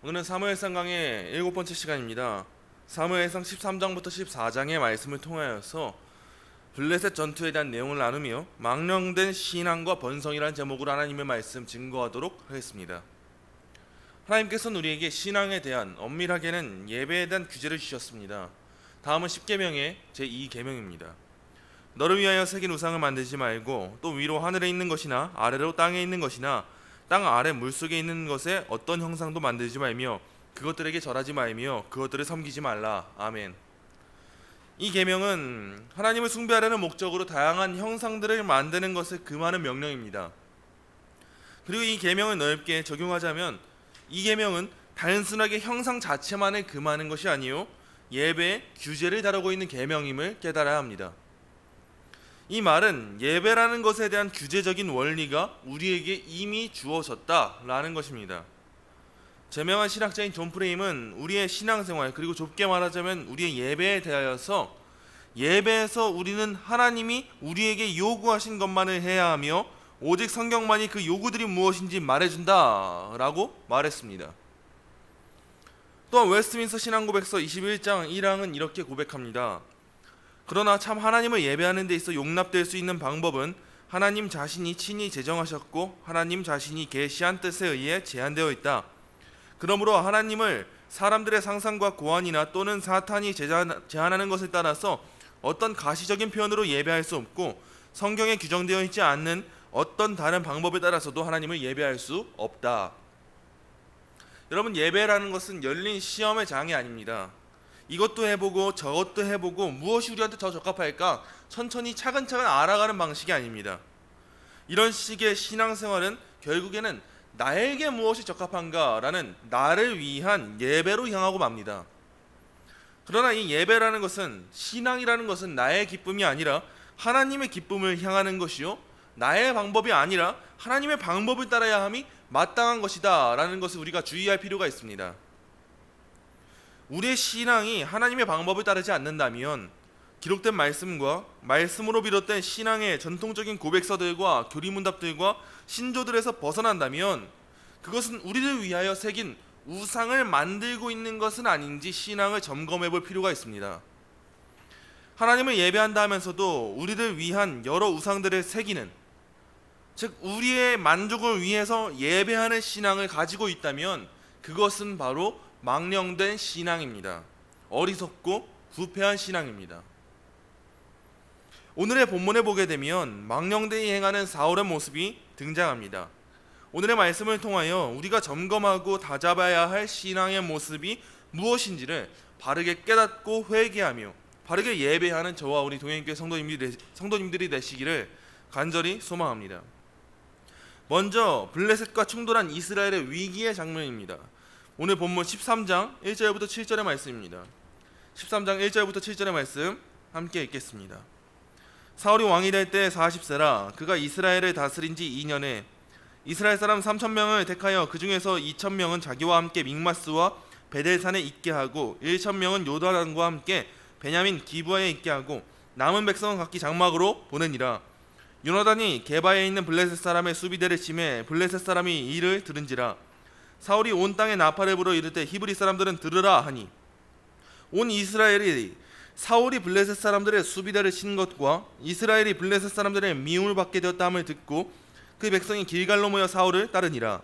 오늘은 사무엘상 강의 7번째 시간입니다. 사무엘상 13장부터 14장의 말씀을 통하여서 블레셋 전투에 대한 내용을 나누며 망령된 신앙과 번성이라는 제목으로 하나님의 말씀 증거하도록 하겠습니다. 하나님께서는 우리에게 신앙에 대한 엄밀하게는 예배에 대한 규제를 주셨습니다. 다음은 10계명의 제2계명입니다. 너를 위하여 새긴 우상을 만들지 말고 또 위로 하늘에 있는 것이나 아래로 땅에 있는 것이나 땅 아래 물속에 있는 것에 어떤 형상도 만들지 말며 그것들에게 절하지 말며 그것들을 섬기지 말라. 아멘. 이 계명은 하나님을 숭배하려는 목적으로 다양한 형상들을 만드는 것을 금하는 명령입니다. 그리고 이 계명을 넓게 적용하자면 이 계명은 단순하게 형상 자체만을 금하는 것이 아니요 예배의 규제를 다루고 있는 계명임을 깨달아야 합니다. 이 말은 예배라는 것에 대한 규제적인 원리가 우리에게 이미 주어졌다라는 것입니다. 제명한 신학자인 존 프레임은 우리의 신앙생활 그리고 좁게 말하자면 우리의 예배에 대하여서 예배에서 우리는 하나님이 우리에게 요구하신 것만을 해야 하며 오직 성경만이 그 요구들이 무엇인지 말해준다라고 말했습니다. 또한 웨스트민스터 신앙고백서 21장 1항은 이렇게 고백합니다. 그러나 참 하나님을 예배하는 데 있어 용납될 수 있는 방법은 하나님 자신이 친히 제정하셨고 하나님 자신이 계시한 뜻에 의해 제한되어 있다. 그러므로 하나님을 사람들의 상상과 고안이나 또는 사탄이 제한하는 것을 따라서 어떤 가시적인 표현으로 예배할 수 없고 성경에 규정되어 있지 않는 어떤 다른 방법에 따라서도 하나님을 예배할 수 없다. 여러분, 예배라는 것은 열린 시험의 장이 아닙니다. 이것도 해보고 저것도 해보고 무엇이 우리한테 더 적합할까 천천히 차근차근 알아가는 방식이 아닙니다. 이런 식의 신앙생활은 결국에는 나에게 무엇이 적합한가라는 나를 위한 예배로 향하고 맙니다. 그러나 이 예배라는 것은, 신앙이라는 것은 나의 기쁨이 아니라 하나님의 기쁨을 향하는 것이요 나의 방법이 아니라 하나님의 방법을 따라야 함이 마땅한 것이다 라는 것을 우리가 주의할 필요가 있습니다. 우리의 신앙이 하나님의 방법을 따르지 않는다면 기록된 말씀과 말씀으로 비롯된 신앙의 전통적인 고백서들과 교리문답들과 신조들에서 벗어난다면 그것은 우리를 위하여 새긴 우상을 만들고 있는 것은 아닌지 신앙을 점검해 볼 필요가 있습니다. 하나님을 예배한다 하면서도 우리를 위한 여러 우상들을 새기는, 즉 우리의 만족을 위해서 예배하는 신앙을 가지고 있다면 그것은 바로 망령된 신앙입니다. 어리석고 부패한 신앙입니다. 오늘의 본문에 보게 되면 망령되이 행하는 사울의 모습이 등장합니다. 오늘의 말씀을 통하여 우리가 점검하고 다잡아야 할 신앙의 모습이 무엇인지를 바르게 깨닫고 회개하며 바르게 예배하는 저와 우리 동행교회 성도님들이 되시기를 간절히 소망합니다. 먼저 블레셋과 충돌한 이스라엘의 위기의 장면입니다. 오늘 본문 13장 1절부터 7절의 말씀입니다. 13장 1절부터 7절의 말씀 함께 읽겠습니다. 사울이 왕이 될 때 40세라 그가 이스라엘을 다스린 지 2년에 이스라엘 사람 3,000명을 택하여 그 중에서 2,000명은 자기와 함께 믹마스와 베델산에 있게 하고 1,000명은 요단강과 함께 베냐민 기브아에 있게 하고 남은 백성은 각기 장막으로 보내니라. 요나단이 게바에 있는 블레셋 사람의 수비대를 치매 블레셋 사람이 이를 들은지라. 사울이 온 땅에 나팔을 불어 이를 때 히브리 사람들은 들으라 하니 온 이스라엘이 사울이 블레셋 사람들의 수비대를 친 것과 이스라엘이 블레셋 사람들의 미움을 받게 되었다 함을 듣고 그 백성이 길갈로 모여 사울을 따르니라.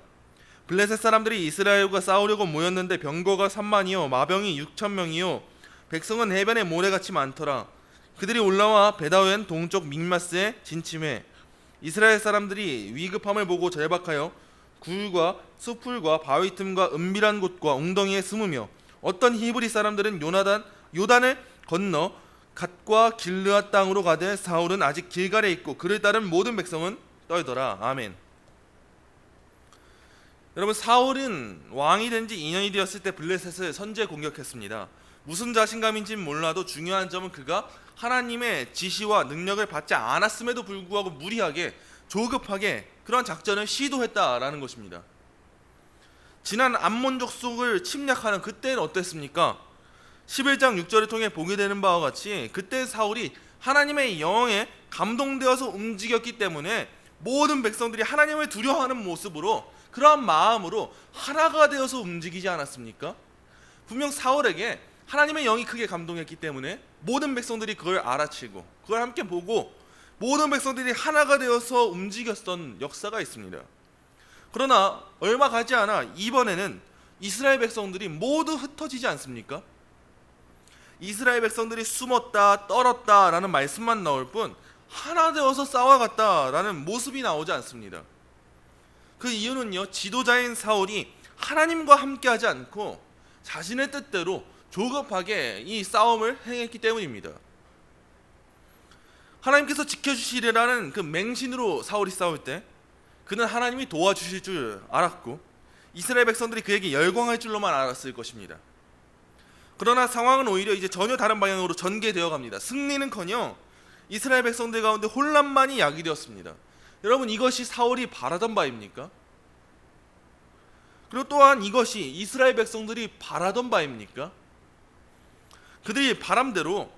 블레셋 사람들이 이스라엘과 싸우려고 모였는데 병거가 3만이요 마병이 6,000명이요 백성은 해변에 모래같이 많더라. 그들이 올라와 베다웬 동쪽 믹마스에 진침해 이스라엘 사람들이 위급함을 보고 절박하여 굴과 수풀과 바위 틈과 은밀한 곳과 웅덩이에 숨으며 어떤 히브리 사람들은 요단을 건너 갓과 길르앗 땅으로 가되 사울은 아직 길갈에 있고 그를 따른 모든 백성은 떨더라. 아멘. 여러분, 사울은 왕이 된 지 2년이 되었을 때 블레셋을 선제 공격했습니다. 무슨 자신감인지는 몰라도 중요한 점은 그가 하나님의 지시와 능력을 받지 않았음에도 불구하고 무리하게 조급하게 그런 작전을 시도했다라는 것입니다. 지난 암몬 족속을 침략하는 그때는 어땠습니까? 11장 6절을 통해 보게 되는 바와 같이 그때 사울이 하나님의 영에 감동되어서 움직였기 때문에 모든 백성들이 하나님을 두려워하는 모습으로 그러한 마음으로 하나가 되어서 움직이지 않았습니까? 분명 사울에게 하나님의 영이 크게 감동했기 때문에 모든 백성들이 그걸 알아채고 그걸 함께 보고 모든 백성들이 하나가 되어서 움직였던 역사가 있습니다. 그러나 얼마 가지 않아 이번에는 이스라엘 백성들이 모두 흩어지지 않습니까? 이스라엘 백성들이 숨었다 떨었다 라는 말씀만 나올 뿐 하나 되어서 싸워갔다 라는 모습이 나오지 않습니다. 그 이유는요, 지도자인 사울이 하나님과 함께하지 않고 자신의 뜻대로 조급하게 이 싸움을 행했기 때문입니다. 하나님께서 지켜주시리라는 그 맹신으로 사울이 싸울 때 그는 하나님이 도와주실 줄 알았고 이스라엘 백성들이 그에게 열광할 줄로만 알았을 것입니다. 그러나 상황은 오히려 이제 전혀 다른 방향으로 전개되어 갑니다. 승리는커녕 이스라엘 백성들 가운데 혼란만이 야기되었습니다. 여러분, 이것이 사울이 바라던 바입니까? 그리고 또한 이것이 이스라엘 백성들이 바라던 바입니까? 그들이 바람대로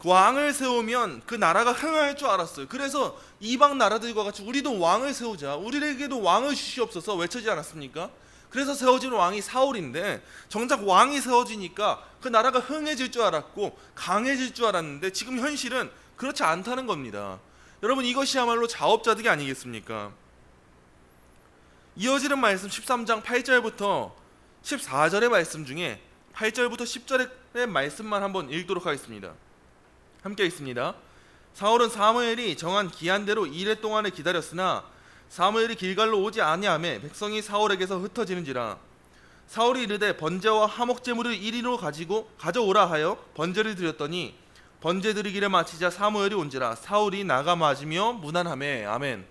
왕을 세우면 그 나라가 흥할 줄 알았어요. 그래서 이방 나라들과 같이 우리도 왕을 세우자, 우리에게도 왕을 주시옵소서 외치지 않았습니까? 그래서 세워진 왕이 사울인데 정작 왕이 세워지니까 그 나라가 흥해질 줄 알았고 강해질 줄 알았는데 지금 현실은 그렇지 않다는 겁니다. 여러분, 이것이야말로 자업자득이 아니겠습니까? 이어지는 말씀 13장 8절부터 14절의 말씀 중에 8절부터 10절의 말씀만 한번 읽도록 하겠습니다. 함께 읽습니다. 사울은 사무엘이 정한 기한대로 이레 동안을 기다렸으나 사무엘이 길갈로 오지 아니하매 백성이 사울에게서 흩어지는지라. 사울이 이르되 번제와 화목 제물을 이리로 가져오라 하여 번제를 드렸더니 번제 드리기를 마치자 사무엘이 온지라. 사울이 나가 맞으며 무난하매. 아멘.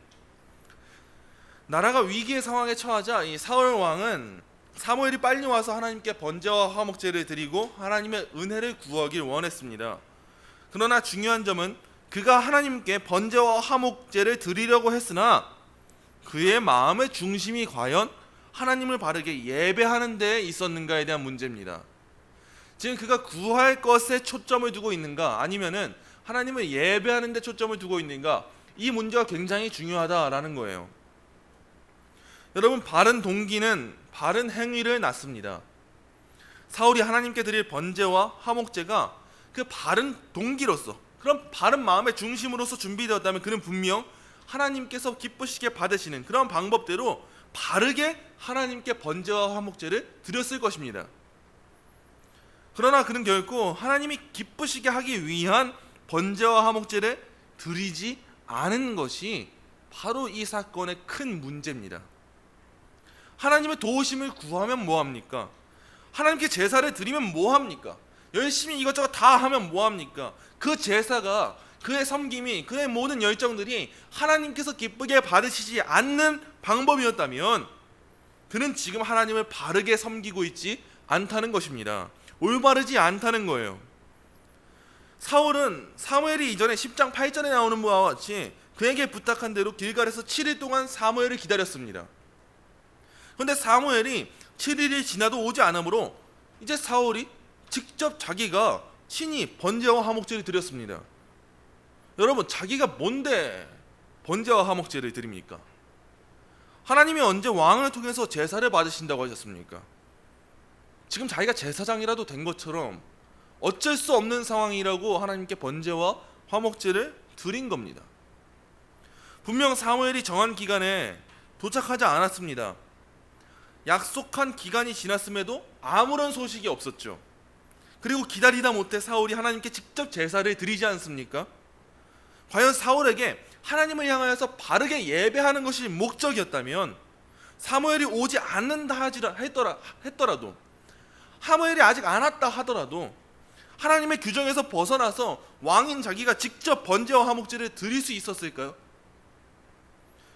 나라가 위기의 상황에 처하자 이 사울 왕은 사무엘이 빨리 와서 하나님께 번제와 화목제를 드리고 하나님의 은혜를 구하길 원했습니다. 그러나 중요한 점은 그가 하나님께 번제와 화목제를 드리려고 했으나 그의 마음의 중심이 과연 하나님을 바르게 예배하는 데에 있었는가에 대한 문제입니다. 지금 그가 구할 것에 초점을 두고 있는가, 아니면은 하나님을 예배하는 데 초점을 두고 있는가, 이 문제가 굉장히 중요하다라는 거예요. 여러분, 바른 동기는 바른 행위를 낳습니다. 사울이 하나님께 드릴 번제와 화목제가 그 바른 동기로서, 그런 바른 마음의 중심으로서 준비되었다면 그는 분명 하나님께서 기쁘시게 받으시는 그런 방법대로 바르게 하나님께 번제와 화목제를 드렸을 것입니다. 그러나 그는 결코 하나님이 기쁘시게 하기 위한 번제와 화목제를 드리지 않은 것이 바로 이 사건의 큰 문제입니다. 하나님의 도우심을 구하면 뭐합니까? 하나님께 제사를 드리면 뭐합니까? 열심히 이것저것 다 하면 뭐합니까? 그 제사가, 그의 섬김이, 그의 모든 열정들이 하나님께서 기쁘게 받으시지 않는 방법이었다면 그는 지금 하나님을 바르게 섬기고 있지 않다는 것입니다. 올바르지 않다는 거예요. 사울은 사무엘이 이전에 10장 8절에 나오는 바와 같이 그에게 부탁한 대로 길갈에서 7일 동안 사무엘을 기다렸습니다. 그런데 사무엘이 7일이 지나도 오지 않으므로 이제 사울이 직접 자기가 친히 번제와 화목제를 드렸습니다. 여러분, 자기가 뭔데 번제와 화목제를 드립니까? 하나님이 언제 왕을 통해서 제사를 받으신다고 하셨습니까? 지금 자기가 제사장이라도 된 것처럼 어쩔 수 없는 상황이라고 하나님께 번제와 화목제를 드린 겁니다. 분명 사무엘이 정한 기간에 도착하지 않았습니다. 약속한 기간이 지났음에도 아무런 소식이 없었죠. 그리고 기다리다 못해 사울이 하나님께 직접 제사를 드리지 않습니까? 과연 사울에게 하나님을 향하여서 바르게 예배하는 것이 목적이었다면 사무엘이 오지 않는다 했더라도, 사무엘이 아직 안 왔다 하더라도 하나님의 규정에서 벗어나서 왕인 자기가 직접 번제와 화목제를 드릴 수 있었을까요?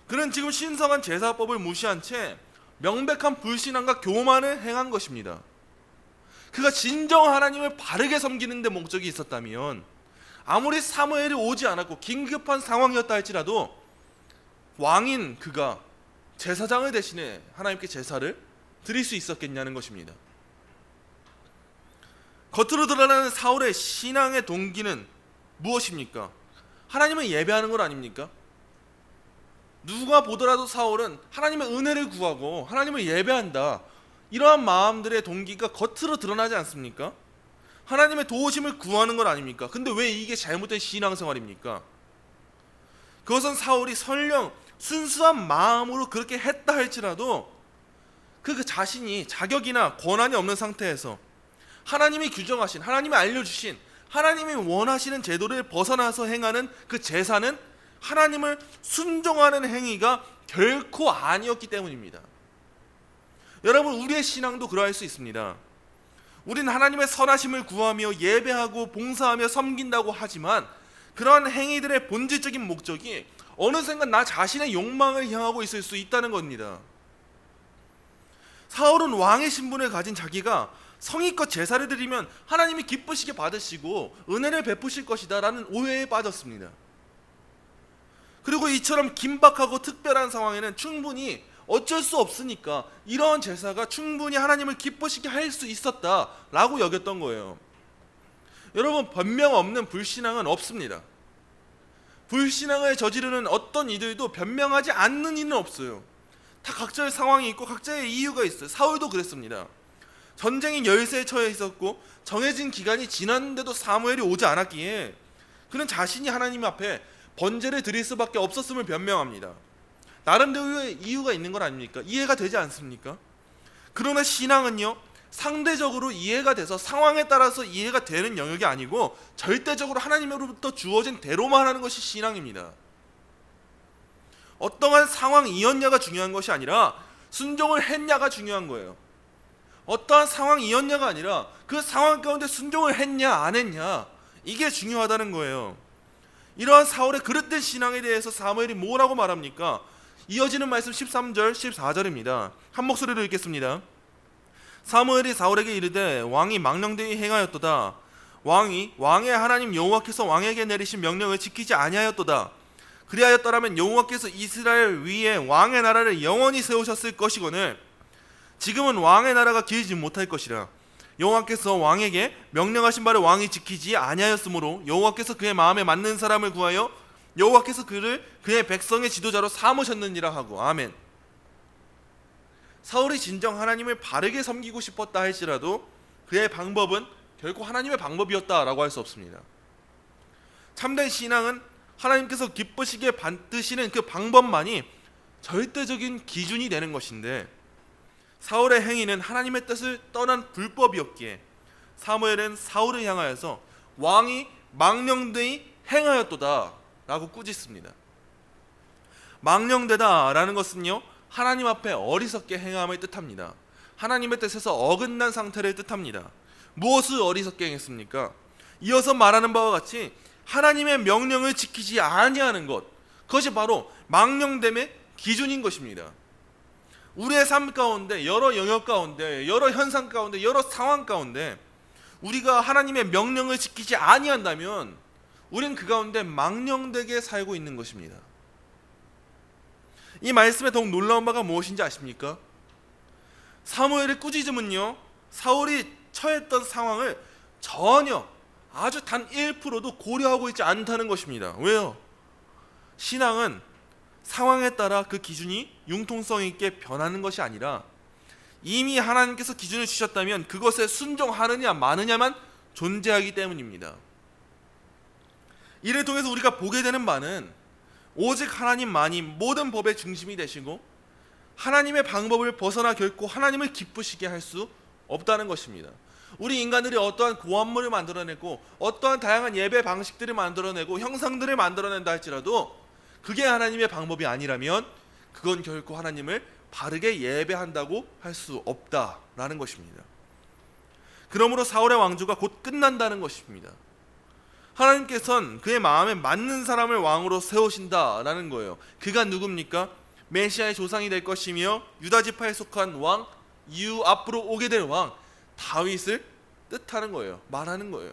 그는 지금 신성한 제사법을 무시한 채 명백한 불신앙과 교만을 행한 것입니다. 그가 진정 하나님을 바르게 섬기는 데 목적이 있었다면 아무리 사무엘이 오지 않았고 긴급한 상황이었다 할지라도 왕인 그가 제사장을 대신해 하나님께 제사를 드릴 수 있었겠냐는 것입니다. 겉으로 드러나는 사울의 신앙의 동기는 무엇입니까? 하나님을 예배하는 것 아닙니까? 누가 보더라도 사울은 하나님의 은혜를 구하고 하나님을 예배한다, 이러한 마음들의 동기가 겉으로 드러나지 않습니까? 하나님의 도우심을 구하는 것 아닙니까? 근데 왜 이게 잘못된 신앙생활입니까? 그것은 사울이 설령 순수한 마음으로 그렇게 했다 할지라도 그 자신이 자격이나 권한이 없는 상태에서 하나님이 규정하신, 하나님이 알려주신, 하나님이 원하시는 제도를 벗어나서 행하는 그 제사는 하나님을 순종하는 행위가 결코 아니었기 때문입니다. 여러분, 우리의 신앙도 그러할 수 있습니다. 우린 하나님의 선하심을 구하며 예배하고 봉사하며 섬긴다고 하지만 그러한 행위들의 본질적인 목적이 어느샌가 나 자신의 욕망을 향하고 있을 수 있다는 겁니다. 사울은 왕의 신분을 가진 자기가 성의껏 제사를 드리면 하나님이 기쁘시게 받으시고 은혜를 베푸실 것이다 라는 오해에 빠졌습니다. 그리고 이처럼 긴박하고 특별한 상황에는 충분히 어쩔 수 없으니까 이러한 제사가 충분히 하나님을 기쁘시게 할 수 있었다라고 여겼던 거예요. 여러분, 변명 없는 불신앙은 없습니다. 불신앙을 저지르는 어떤 이들도 변명하지 않는 이는 없어요. 다 각자의 상황이 있고 각자의 이유가 있어요. 사울도 그랬습니다. 전쟁이 열세에 처해 있었고 정해진 기간이 지났는데도 사무엘이 오지 않았기에 그는 자신이 하나님 앞에 번제를 드릴 수밖에 없었음을 변명합니다. 나름대로의 이유가 있는 건 아닙니까? 이해가 되지 않습니까? 그러나 신앙은요, 상대적으로 이해가 돼서 상황에 따라서 이해가 되는 영역이 아니고 절대적으로 하나님으로부터 주어진 대로만 하는 것이 신앙입니다. 어떠한 상황이었냐가 중요한 것이 아니라 순종을 했냐가 중요한 거예요. 어떠한 상황이었냐가 아니라 그 상황 가운데 순종을 했냐 안 했냐, 이게 중요하다는 거예요. 이러한 사울의 그릇된 신앙에 대해서 사무엘이 뭐라고 말합니까? 이어지는 말씀 13절 14절입니다. 한 목소리로 읽겠습니다. 사무엘이 사울에게 이르되 왕이 망령되이 행하였도다. 왕이 왕의 하나님 여호와께서 왕에게 내리신 명령을 지키지 아니하였도다. 그리하였더라면 여호와께서 이스라엘 위에 왕의 나라를 영원히 세우셨을 것이거늘 지금은 왕의 나라가 길지 못할 것이라. 여호와께서 왕에게 명령하신 바를 왕이 지키지 아니하였으므로 여호와께서 그의 마음에 맞는 사람을 구하여 여호와께서 그를 그의 백성의 지도자로 삼으셨느니라 하고. 아멘. 사울이 진정 하나님을 바르게 섬기고 싶었다 할지라도 그의 방법은 결코 하나님의 방법이었다라고 할 수 없습니다. 참된 신앙은 하나님께서 기쁘시게 받으시는 그 방법만이 절대적인 기준이 되는 것인데, 사울의 행위는 하나님의 뜻을 떠난 불법이었기에 사무엘은 사울을 향하여서 왕이 망령되이 행하였도다 라고 꾸짖습니다. 망령되다 라는 것은요, 하나님 앞에 어리석게 행함을 뜻합니다. 하나님의 뜻에서 어긋난 상태를 뜻합니다. 무엇을 어리석게 행했습니까? 이어서 말하는 바와 같이 하나님의 명령을 지키지 아니하는 것, 그것이 바로 망령됨의 기준인 것입니다. 우리의 삶 가운데, 여러 영역 가운데, 여러 현상 가운데, 여러 상황 가운데 우리가 하나님의 명령을 지키지 아니한다면 우리는 그 가운데 망령되게 살고 있는 것입니다. 이 말씀의 더욱 놀라운 바가 무엇인지 아십니까? 사무엘의 꾸짖음은요, 사울이 처했던 상황을 전혀 아주 단 1%도 고려하고 있지 않다는 것입니다. 왜요? 신앙은 상황에 따라 그 기준이 융통성 있게 변하는 것이 아니라 이미 하나님께서 기준을 주셨다면 그것에 순종하느냐 마느냐만 존재하기 때문입니다. 이를 통해서 우리가 보게 되는 바는 오직 하나님만이 모든 법의 중심이 되시고 하나님의 방법을 벗어나 결코 하나님을 기쁘시게 할 수 없다는 것입니다. 우리 인간들이 어떠한 고안물을 만들어내고 어떠한 다양한 예배 방식들을 만들어내고 형상들을 만들어낸다 할지라도 그게 하나님의 방법이 아니라면 그건 결코 하나님을 바르게 예배한다고 할 수 없다라는 것입니다. 그러므로 사울의 왕조가 곧 끝난다는 것입니다. 하나님께서는 그의 마음에 맞는 사람을 왕으로 세우신다라는 거예요. 그가 누굽니까? 메시아의 조상이 될 것이며 유다 지파에 속한 왕, 이후 앞으로 오게 될 왕 다윗을 뜻하는 거예요. 말하는 거예요.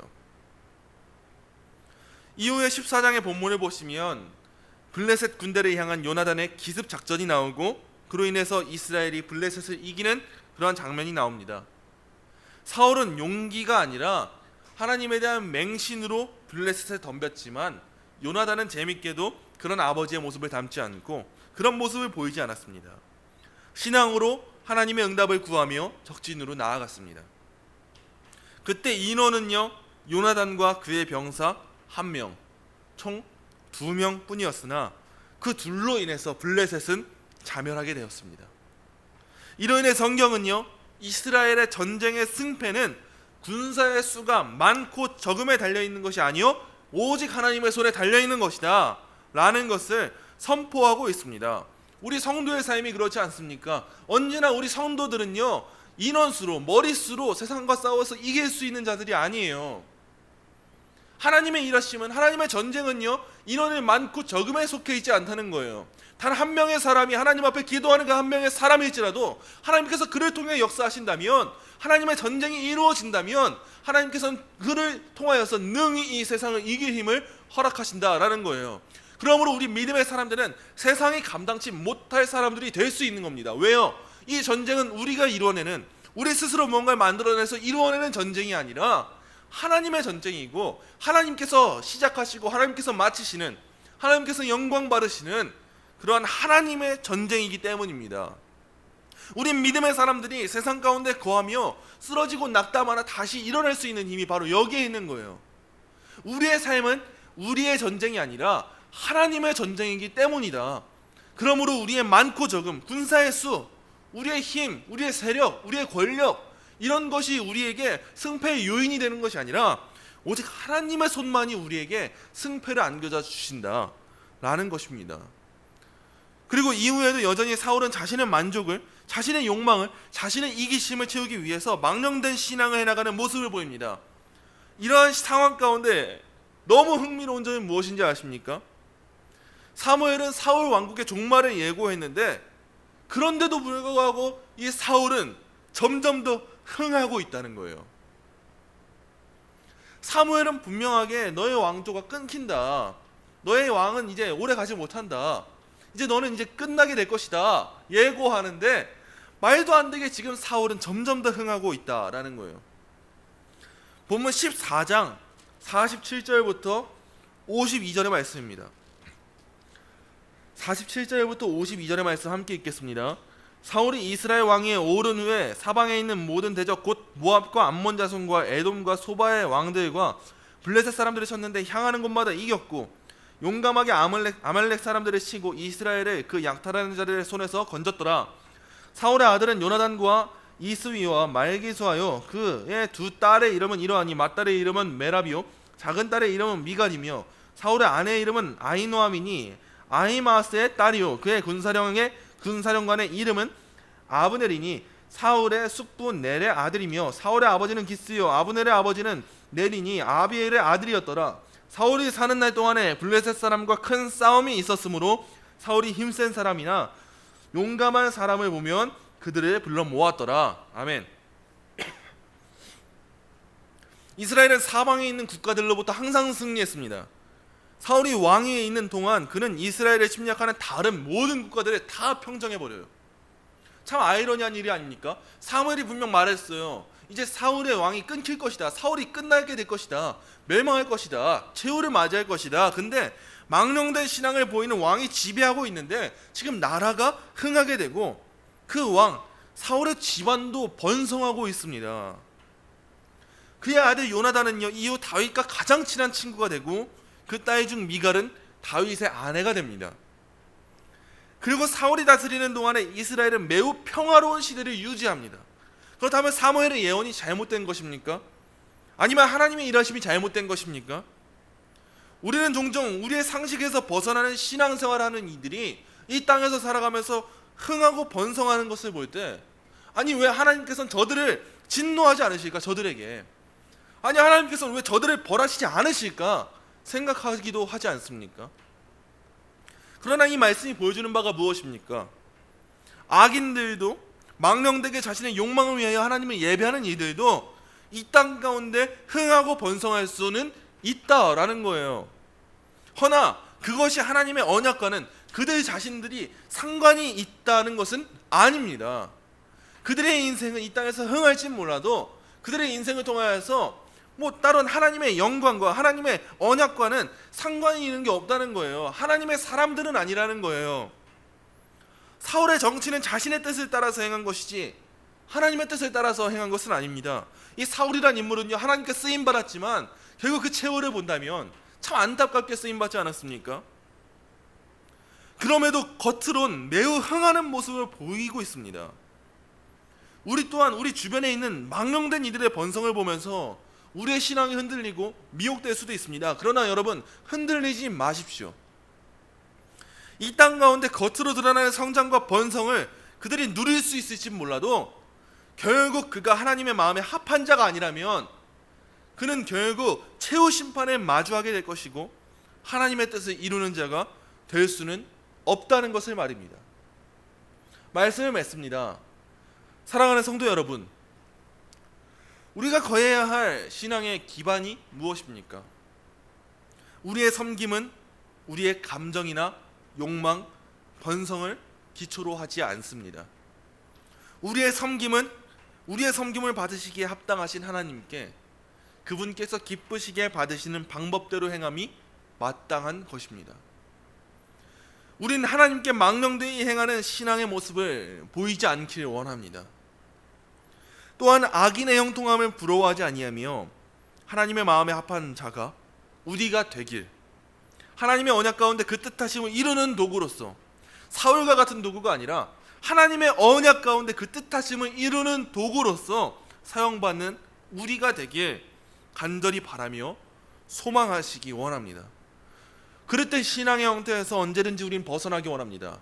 이후에 14장의 본문을 보시면 블레셋 군대를 향한 요나단의 기습 작전이 나오고 그로 인해서 이스라엘이 블레셋을 이기는 그러한 장면이 나옵니다. 사울은 용기가 아니라 하나님에 대한 맹신으로 블레셋을 덤볐지만 요나단은 재밌게도 그런 아버지의 모습을 닮지 않고 그런 모습을 보이지 않았습니다. 신앙으로 하나님의 응답을 구하며 적진으로 나아갔습니다. 그때 인원은요, 요나단과 그의 병사 1명, 총 2명 뿐이었으나 그 둘로 인해서 블레셋은 자멸하게 되었습니다. 이로 인해 성경은요, 이스라엘의 전쟁의 승패는 군사의 수가 많고 적음에 달려있는 것이 아니요 오직 하나님의 손에 달려있는 것이다 라는 것을 선포하고 있습니다. 우리 성도의 삶이 그렇지 않습니까? 언제나 우리 성도들은요, 인원수로, 머릿수로 세상과 싸워서 이길 수 있는 자들이 아니에요. 하나님의 일하심은, 하나님의 전쟁은요, 인원이 많고 적음에 속해 있지 않다는 거예요. 단 한 명의 사람이 하나님 앞에 기도하는 그 한 명의 사람일지라도 하나님께서 그를 통해 역사하신다면, 하나님의 전쟁이 이루어진다면 하나님께서는 그를 통하여서 능히 이 세상을 이길 힘을 허락하신다라는 거예요. 그러므로 우리 믿음의 사람들은 세상이 감당치 못할 사람들이 될 수 있는 겁니다. 왜요? 이 전쟁은 우리가 이루어내는, 우리 스스로 뭔가를 만들어내서 이루어내는 전쟁이 아니라 하나님의 전쟁이고, 하나님께서 시작하시고 하나님께서 마치시는, 하나님께서 영광 받으시는 그러한 하나님의 전쟁이기 때문입니다. 우리 믿음의 사람들이 세상 가운데 거하며 쓰러지고 낙담하나 다시 일어날 수 있는 힘이 바로 여기에 있는 거예요. 우리의 삶은 우리의 전쟁이 아니라 하나님의 전쟁이기 때문이다. 그러므로 우리의 많고 적음, 군사의 수, 우리의 힘, 우리의 세력, 우리의 권력, 이런 것이 우리에게 승패의 요인이 되는 것이 아니라 오직 하나님의 손만이 우리에게 승패를 안겨다 주신다 라는 것입니다. 그리고 이후에도 여전히 사울은 자신의 만족을, 자신의 욕망을, 자신의 이기심을 채우기 위해서 망령된 신앙을 해나가는 모습을 보입니다. 이러한 상황 가운데 너무 흥미로운 점이 무엇인지 아십니까? 사무엘은 사울 왕국의 종말을 예고했는데, 그런데도 불구하고 이 사울은 점점 더 흥하고 있다는 거예요. 사무엘은 분명하게 너의 왕조가 끊긴다, 너의 왕은 이제 오래 가지 못한다, 이제 너는 이제 끝나게 될 것이다 예고하는데, 말도 안 되게 지금 사울은 점점 더 흥하고 있다라는 거예요. 본문 14장 47절부터 52절의 말씀입니다. 47절부터 52절의 말씀 함께 읽겠습니다. 사울이 이스라엘 왕위에 오른 후에 사방에 있는 모든 대적 곧 모압과 암몬 자손과 에돔과 소바의 왕들과 블레셋 사람들을 쳤는데 향하는 곳마다 이겼고, 용감하게 아말렉 사람들을 치고 이스라엘을 그 약탈하는 자들의 손에서 건졌더라. 사울의 아들은 요나단과 이스위와 말기수하여 그의 두 딸의 이름은 이러하니, 맏딸의 이름은 메라비요 작은 딸의 이름은 미갈이며, 사울의 아내의 이름은 아히노아미니 아히마스의 딸이요 그의 군사령관의 이름은 아브넬이니, 사울의 숙부 넬의 아들이며, 사울의 아버지는 기스요 아브넬의 아버지는 넬이니 아비엘의 아들이었더라. 사울이 사는 날 동안에 블레셋 사람과 큰 싸움이 있었으므로 사울이 힘센 사람이나 용감한 사람을 보면 그들을 불러 모았더라. 아멘. 이스라엘은 사방에 있는 국가들로부터 항상 승리했습니다. 사울이 왕위에 있는 동안 그는 이스라엘을 침략하는 다른 모든 국가들을 다 평정해버려요. 참 아이러니한 일이 아닙니까? 사무엘이 분명 말했어요. 이제 사울의 왕이 끊길 것이다, 사울이 끝나게 될 것이다, 멸망할 것이다, 최후를 맞이할 것이다. 근데 망령된 신앙을 보이는 왕이 지배하고 있는데 지금 나라가 흥하게 되고, 그 왕 사울의 집안도 번성하고 있습니다. 그의 아들 요나단은요, 이후 다윗과 가장 친한 친구가 되고, 그 딸 중 미갈은 다윗의 아내가 됩니다. 그리고 사울이 다스리는 동안에 이스라엘은 매우 평화로운 시대를 유지합니다. 그렇다면 사무엘의 예언이 잘못된 것입니까? 아니면 하나님의 일하심이 잘못된 것입니까? 우리는 종종 우리의 상식에서 벗어나는 신앙생활하는 이들이 이 땅에서 살아가면서 흥하고 번성하는 것을 볼 때, 아니 왜 하나님께서는 저들을 진노하지 않으실까? 저들에게 아니 하나님께서는 왜 저들을 벌하시지 않으실까 생각하기도 하지 않습니까? 그러나 이 말씀이 보여주는 바가 무엇입니까? 악인들도, 망령되게 자신의 욕망을 위하여 하나님을 예배하는 이들도 이 땅 가운데 흥하고 번성할 수는 있다라는 거예요. 허나 그것이 하나님의 언약과는 그들 자신들이 상관이 있다는 것은 아닙니다. 그들의 인생은 이 땅에서 흥할진 몰라도 그들의 인생을 통하여서 다른 하나님의 영광과 하나님의 언약과는 상관이 있는 게 없다는 거예요. 하나님의 사람들은 아니라는 거예요. 사울의 정치는 자신의 뜻을 따라서 행한 것이지 하나님의 뜻을 따라서 행한 것은 아닙니다. 이 사울이란 인물은요, 하나님께 쓰임 받았지만 결국 그 최후를 본다면 참 안타깝게 쓰임 받지 않았습니까? 그럼에도 겉으론 매우 흥하는 모습을 보이고 있습니다. 우리 또한 우리 주변에 있는 망령된 이들의 번성을 보면서 우리의 신앙이 흔들리고 미혹될 수도 있습니다. 그러나 여러분, 흔들리지 마십시오. 이 땅 가운데 겉으로 드러나는 성장과 번성을 그들이 누릴 수 있을지 몰라도 결국 그가 하나님의 마음에 합한 자가 아니라면 그는 결국 최후 심판에 마주하게 될 것이고 하나님의 뜻을 이루는 자가 될 수는 없다는 것을 말입니다. 말씀을 맺습니다. 사랑하는 성도 여러분, 우리가 거해야 할 신앙의 기반이 무엇입니까? 우리의 섬김은 우리의 감정이나 욕망, 번성을 기초로 하지 않습니다. 우리의 섬김을 받으시기에 합당하신 하나님께 그분께서 기쁘시게 받으시는 방법대로 행함이 마땅한 것입니다. 우리는 하나님께 망령되이 행하는 신앙의 모습을 보이지 않기를 원합니다. 또한 악인의 형통함을 부러워하지 아니하며 하나님의 마음에 합한 자가 우리가 되길, 하나님의 언약 가운데 그 뜻하심을 이루는 도구로서, 사울과 같은 도구가 아니라 하나님의 언약 가운데 그 뜻하심을 이루는 도구로서 사용받는 우리가 되길 간절히 바라며 소망하시기 원합니다. 그릇된 신앙의 형태에서 언제든지 우린 벗어나기 원합니다.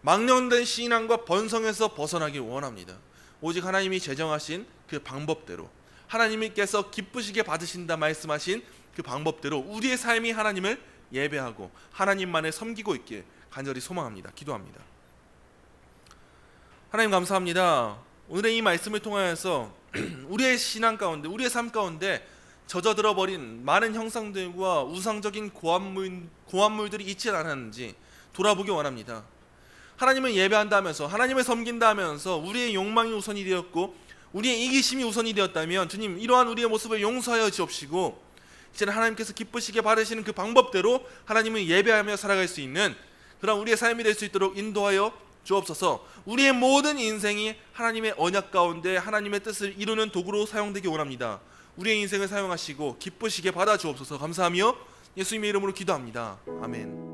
망령된 신앙과 번성에서 벗어나기 원합니다. 오직 하나님이 제정하신 그 방법대로, 하나님께서 기쁘시게 받으신다 말씀하신 그 방법대로 우리의 삶이 하나님을 예배하고 하나님만을 섬기고 있길 간절히 소망합니다. 기도합니다. 하나님 감사합니다. 오늘의 이 말씀을 통하여서 우리의 신앙 가운데, 우리의 삶 가운데 젖어들어 버린 많은 형상들과 우상적인 고함물들이 있지 않았는지 돌아보기 원합니다. 하나님을 예배한다 하면서, 하나님을 섬긴다 하면서 우리의 욕망이 우선이 되었고 우리의 이기심이 우선이 되었다면 주님, 이러한 우리의 모습을 용서하여 주옵시고 이제는 하나님께서 기쁘시게 받으시는 그 방법대로 하나님을 예배하며 살아갈 수 있는 그런 우리의 삶이 될 수 있도록 인도하여 주옵소서. 우리의 모든 인생이 하나님의 언약 가운데 하나님의 뜻을 이루는 도구로 사용되기 원합니다. 우리의 인생을 사용하시고 기쁘시게 받아 주옵소서. 감사하며 예수님의 이름으로 기도합니다. 아멘.